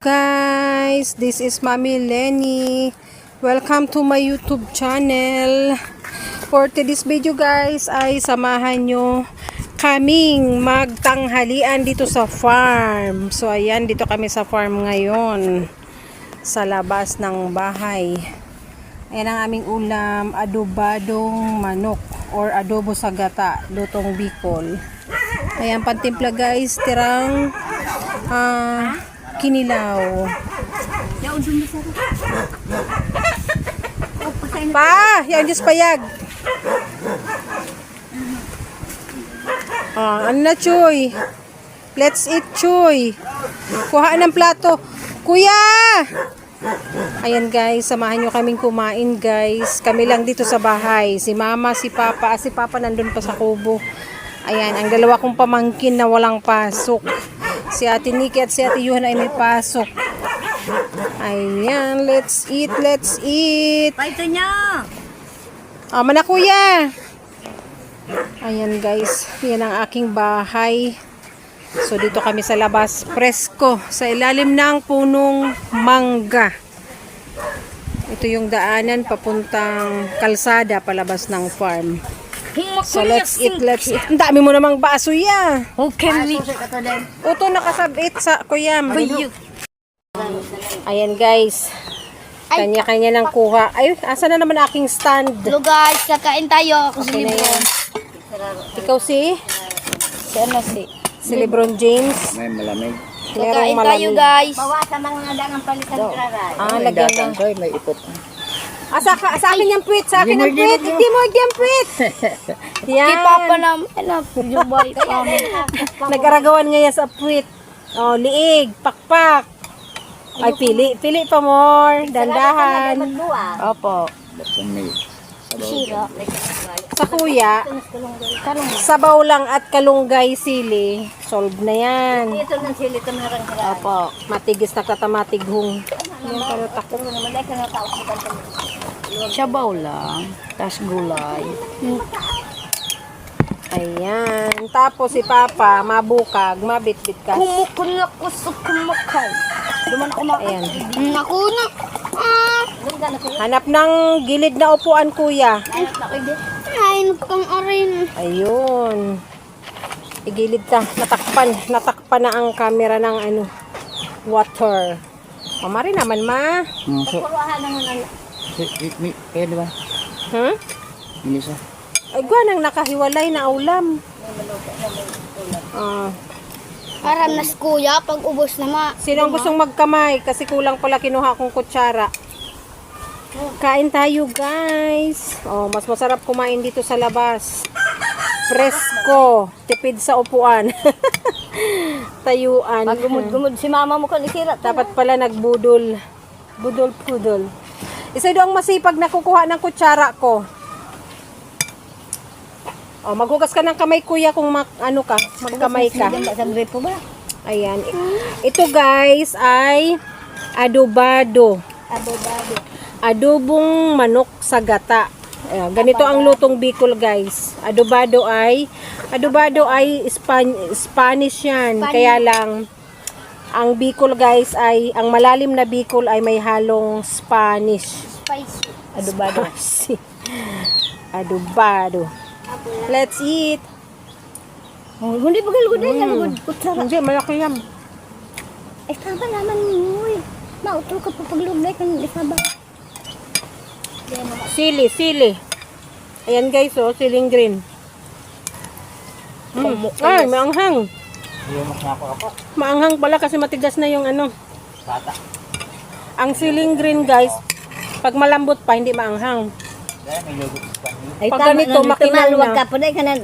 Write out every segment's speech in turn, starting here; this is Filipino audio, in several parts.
Guys, this is Mami Lenny. Welcome to my YouTube channel. For today's video guys ay samahan nyo kaming magtanghalian dito sa farm. So ayan, dito kami sa farm ngayon sa labas ng bahay. Ayan ang aming ulam, adobadong manok or adobo sa gata, lutong Bicol. Ayan, pantimpla guys, tirang kinilaw. Pa, yan Diyos payag. Ano na, Choy? Let's eat, Choy. Kuhaan ng plato. Kuya! Ayan guys, samahan nyo kaming kumain guys. Kami lang dito sa bahay. Si mama, si papa. Si papa nandun pa sa kubo. Ayan, ang dalawa kong pamangkin na walang pasok. Si Ate Nikki at si Ate Yuhan ay may pasok. Ayan, let's eat, let's eat. Paito niya. Mana kuya. Ayan guys, yan ang aking bahay. So dito kami sa labas, presko, sa ilalim ng punong mangga. Ito yung daanan papuntang kalsada palabas ng farm. So let's eat, let's eat. Ang dami mo namang baso ya. Okay, mi. Ito nakasabit sa kuyam. Ayan guys. Kanya-kanya ng kuha. Ay, asa na naman aking stand? Hello guys, kakain tayo. Ako Okay na yan. Ikaw si? Si ano si? Si Lebron James. May malamig. Kakain tayo guys. Bawasan ng dagang palitan kraray. Lagyan ng... May ipot. Sa akin yung puwit. Sa akin ang puwit. Hindi mo yung puwit. Yan. Si Papa naman. Jubay kami. Nag-aragawan ngayon sa puwit. Oh, liig. Pakpak. Ay, pili. Pili pa more. Dandahan. Opo. Sa kuya, sabaw lang at kalunggay sili. Solve na yan. Ito ng sili tamarang kraray. Opo. Matigis na katamatig-hung. Yan pero takot. Sabaw lang. Tas gulay. Ayan. Tapos si Papa, mabukag, mabitbit ka. Kumukulak ko sa kumakal. Duman ako Ayan. Naku na. Hanap ng gilid na upuan, kuya. Ay, kang arin. Ayun. Igilid ka. Natakpan na ang camera ng ano, water. Mama rin naman, ma. Kuruahan naman. Eh, di ba? Huh? Minisa. Ay, nang nakahiwalay na ulam. Para nas kuya, pag ubos na ma. Sino ang gustong magkamay? Kasi kulang pala kinuha kong kutsara. Kain tayo, guys. Oh, mas masarap kumain dito sa labas. Presko. Tipid sa upuan. Tayuan. Pag gumud si mama mo kan isira. Dapat pala nagbudol. Budol-pudol. Isa doang masipag na kukuha ng kutsara ko. Oh, maghugas ka ng kamay, kuya, kung magkamay ka. Sangre po ba? Ayan. Ito, guys, ay adobado. Adobado. Adobong manok sa gata. Ayan, ganito ang lutong Bicol, guys. Adobado ay Spanish yan. Kaya lang, ang Bicol, guys, ay, ang malalim na Bicol ay may halong Spanish. Spicy. Adobado. Adobado. Let's eat. Oh, hindi pagalugod din galugod. Kutsara. Hindi, malaki yan. Eh, tama naman mo eh. Mautol ka pa paglugay kan isaba. Sili. Ayan guys, oh, siling green. Ay, maanghang. Maanghang pala kasi matigas na yung ano. Ang siling green guys, pag malambot pa, hindi maanghang. Ay, Pag ganito, makinaw na. Wag ka pa dahil ka na.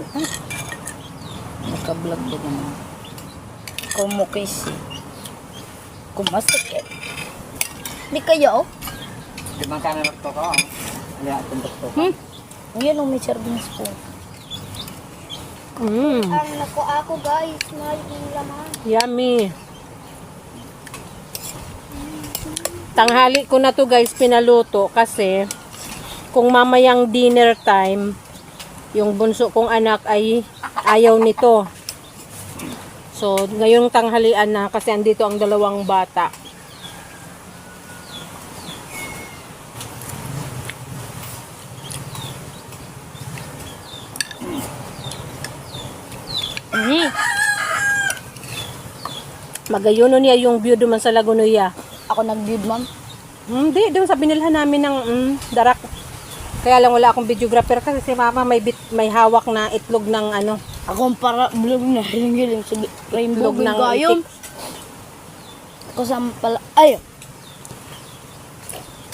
Nakablog din naman. Kumukis. Kumasik eh. Di kayo? Di man ka narap to ka. Lihat untuk to. Yan ang may sardinas po. Ang nako ako guys, may laman. Yummy. Tanghali ko na to guys pinaluto kasi kung mamayang dinner time, yung bunso kong anak ay ayaw nito. So, ngayong tanghalian na kasi andito ang dalawang bata. Magayuno niya yung view duman sa Lagunoya. Ako nag-build, ma'am. Hindi, doon sa binilhan namin ng darak. Kaya lang wala akong videographer kasi si mama may hawak na itlog ng ano. Ako para vlog na hiling-hiling sa rainbow Itlog ng gayon. itik. Ako sa pala, ay.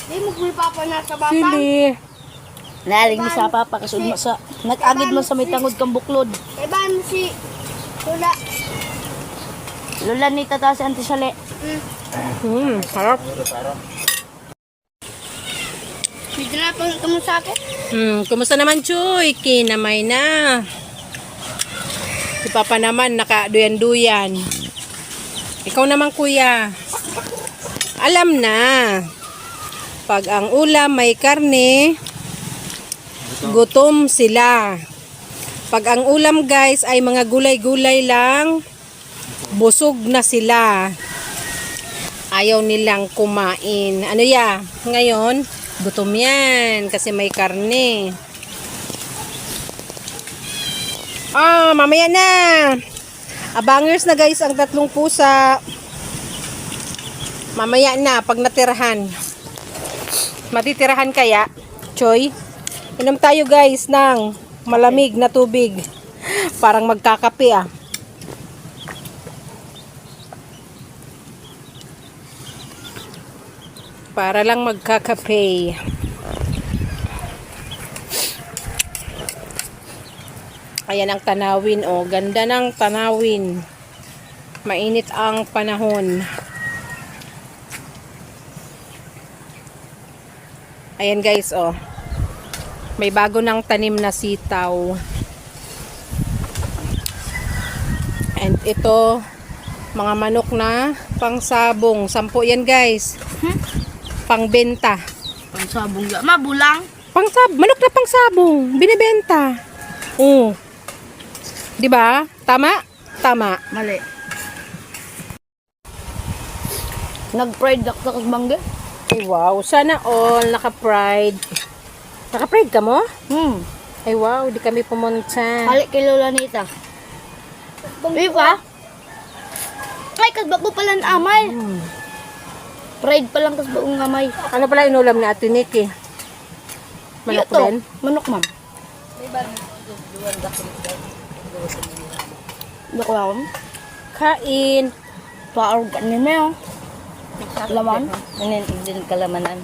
Di mo papa na sa Sili. Nalig ni sa papa kasud mo sa nag-agid man sa may tangod kang buklod. Iban mo si Lula. Lola ni tata si Auntie Sale. Harap. Medyo na pang kamu sa akin. Kumusta naman, Chuy? Kinamay na. Si Papa naman, nakaduyan-duyan. Ikaw naman, Kuya. Alam na. Pag ang ulam may karne, gutom sila. Pag ang ulam, guys, ay mga gulay-gulay lang, busog na sila. Ayaw nilang kumain. Ano ya? Ngayon, gutom yan kasi may karne. Mamaya na. Abangers na guys ang 3 pusa. Mamaya na pag natirahan. Matitirahan kaya, Choy? Inom tayo guys ng malamig na tubig. Parang magkakape ah. Para lang magkakape. Ayan ang tanawin, oh. Ganda ng tanawin. Mainit ang panahon. Ayan guys, oh. May bago ng tanim na sitaw. And ito, mga manok na pangsabong. 10 yan guys. Pangbenta. Pangsabong ga. Mabulang. Manok na pangsabong. Binibenta. Oh. 'Di ba? Tama? Tama. Mali. Nag-pride ako sa bangga. Ay, wow. Sana all naka-pride. Naka-pride ka mo? Ay, wow. Di kami pumunta. Halik kay Lola Nita. Di ba? Ay, kasbako pala na amay. Pride pa lang kasbakong amay. Ano pala inulam ni Ate Nikki? Manok Ito, din? manok, ma'am. Dako lang. Kain. Paarog ka nila yun. Laman. Nanin, din kalamanan.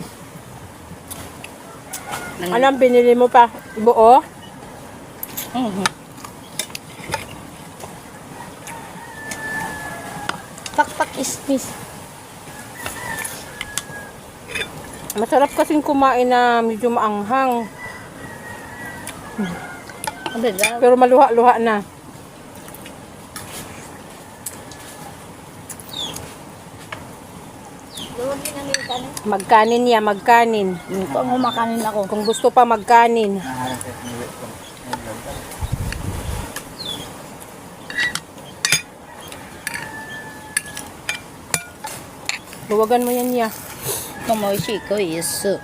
Anong binili mo pa? Buo? Pakpak ismis. Masarap kasing kumain na medyo maanghang. Pero maluha-luha na. Magkanin niya, magkanin. Ito ang kumakanin ako. Kung gusto pa magkanin. Luwagan mo yan niya. Kamoy ko yeso.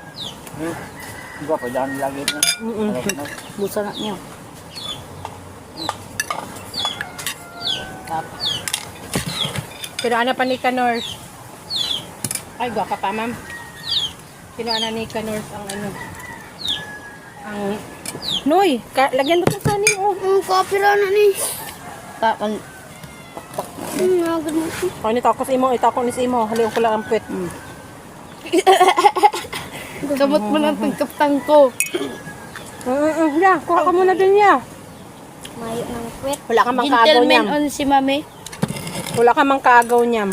Gua pa daan lagi na. Busa na niyo. Kinuha pa ni Kanors. Ay, gwa ka pa, ma'am. Kinuha na ni Kanors ang ano. Ang... Noy, lagyan mo itong kanin, oh. Ang kapira na ni. Kakan. Nagad mo. Kanin tako sa imo, itako ni sa imo. Haliw ko lang ang puwet. Kamot mo ng tagkaptang ko. Ya, kuha ka muna din ya. Mayo ng kwet. Wala ka mang kaagaw Gentleman niyam. on si mami. Wala ka mang kaagaw niyam.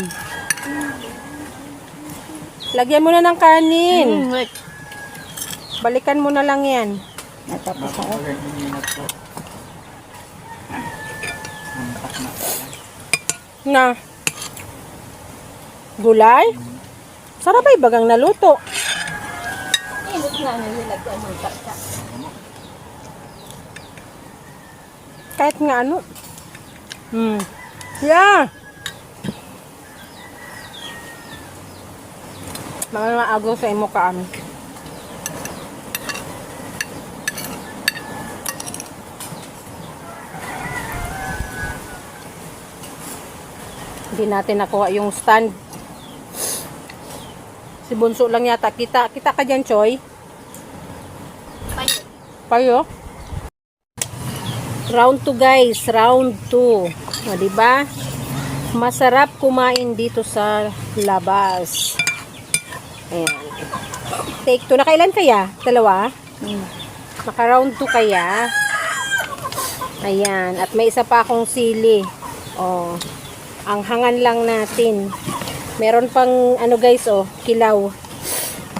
Lagyan mo na ng kanin. Wait. Balikan mo na lang yan. Natapos ako. Na. Gulay? Sarap ay bagang naluto. Kahit nga ano. Yeah. Mga agaw sa imo ka amin. Hindi natin nakuha yung stand. Si Bunso lang yata. Kita ka dyan, Choy? Payo? Round 2 guys. Round 2. O, diba? Masarap kumain dito sa labas. Ayan. Take 2. Nakailan kaya? Dalawa? Naka-round 2 kaya? Ayan. At may isa pa akong sili. Oh. Ang hangan lang natin. Meron pang ano guys, oh, kilaw.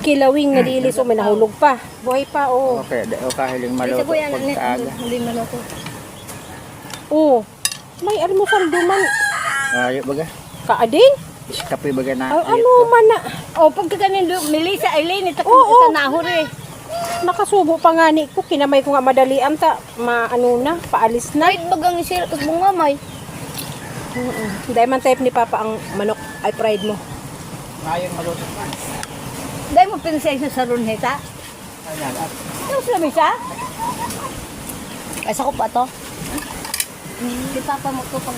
Kilawing nalilis, oh, may nahulog pa. Buhay pa, oh. Okay, o kahiling maluto pagkaaga. Hindi maluto. Oh. May almusal duman. Ayo baga. Kaading? Iskapi baga na. Ang ano man na. O, pagka ganin, Melissa, Aileen, ito Oo. sa nahuri. Nakasubo pa nga ni ko. Kinamay ko nga madalian ta. Ano na, paalis na. Kahit bagang isira, tapos bunga may. Dahil man type ni Papa ang manok ay pride mo. Ngayong maluto pa. Dahil mo pinsay sa salon hita. Ayan, at Ito sa lamisa. Kaysa ko pa to. Di papa mo to pag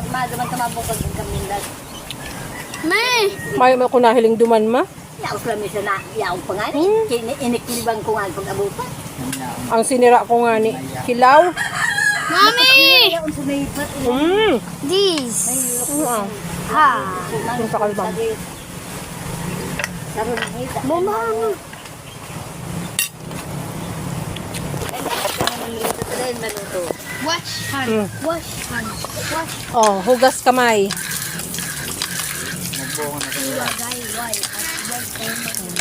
madaman tamabukag ng kamindag. May! May ko nahiling duman ma. Yaw sa lamisa na, yaw pa nga. Inikilibang ko nga pag abutan. Ang sinira ko nga ni Kilaw. Mami! Yaw sa may pat. This! Ha. Yung kakalbang. Salon hita. Bumang! Wash hand! Wash hand! Wash! Oh, hugas kamay. nagbunga na sila.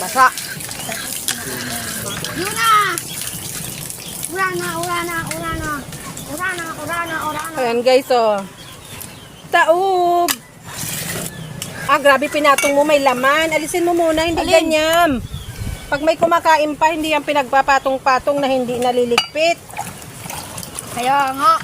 Basa. Yuna! Urana! Urana! Urana! Urana! Urana! Urana! Ayan guys, oh. Taob. Ah, grabe pinatong mo, may laman. Alisin mo muna, hindi ganyan. Pag may kumakain pa, hindi yan pinagpapatong-patong na hindi naliligpit. Kaya nga!